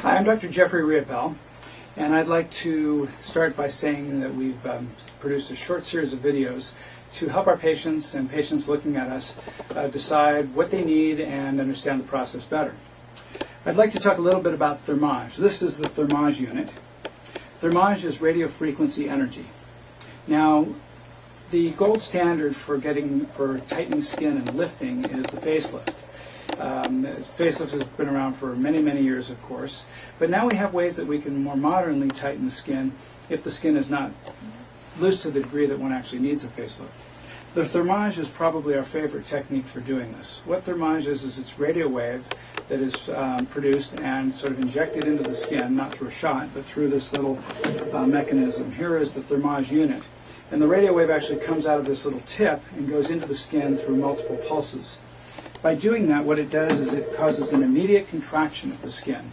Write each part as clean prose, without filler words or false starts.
Hi, I'm Dr. Jeffrey Riopelle, and I'd like to start by saying that we've produced a short series of videos to help our patients and patients looking at us decide what they need and understand the process better. I'd like to talk a little bit about thermage. This is the thermage unit. Thermage is radio frequency energy. Now, the gold standard for tightening skin and lifting is the facelift. Facelift has been around for many, many years, of course, but now we have ways that we can more modernly tighten the skin if the skin is not loose to the degree that one actually needs a facelift. The thermage is probably our favorite technique for doing this. What thermage is it's radio wave that is produced and sort of injected into the skin, not through a shot, but through this little mechanism. Here is the thermage unit. And the radio wave actually comes out of this little tip and goes into the skin through multiple pulses. By doing that, what it does is it causes an immediate contraction of the skin.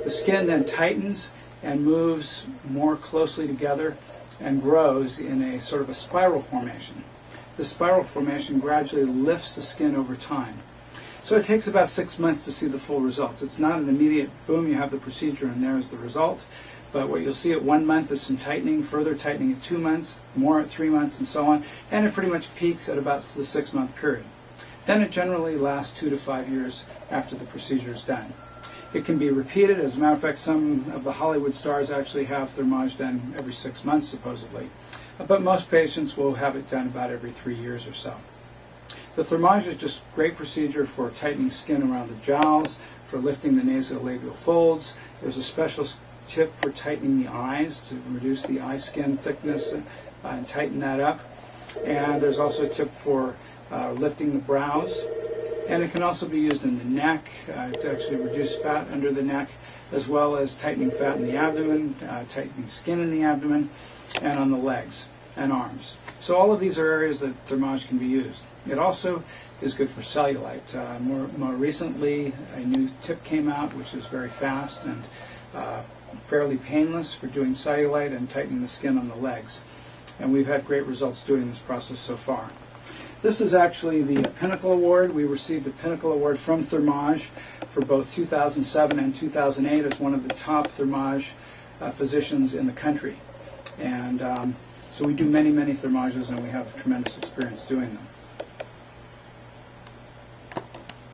The skin then tightens and moves more closely together and grows in a sort of a spiral formation. The spiral formation gradually lifts the skin over time. So it takes about 6 months to see the full results. It's not an immediate, boom, you have the procedure and there's the result. But what you'll see at 1 month is some tightening, further tightening at 2 months, more at 3 months, and so on. And it pretty much peaks at about the 6 month period. Then it generally lasts 2 to 5 years after the procedure is done. It can be repeated. As a matter of fact, some of the Hollywood stars actually have thermage done every 6 months, supposedly. But most patients will have it done about every 3 years or so. The thermage is just a great procedure for tightening skin around the jowls, for lifting the nasolabial folds. There's a special tip for tightening the eyes to reduce the eye skin thickness and tighten that up. And there's also a tip for lifting the brows. And it can also be used in the neck to actually reduce fat under the neck, as well as tightening fat in the abdomen, tightening skin in the abdomen, and on the legs and arms. So all of these are areas that thermage can be used. It also is good for cellulite. More recently, a new tip came out, which is very fast and fairly painless for doing cellulite and tightening the skin on the legs. And we've had great results doing this process so far. This is actually the Pinnacle Award. We received a Pinnacle Award from Thermage for both 2007 and 2008 as one of the top thermage physicians in the country. And so we do many, many thermages, and we have tremendous experience doing them.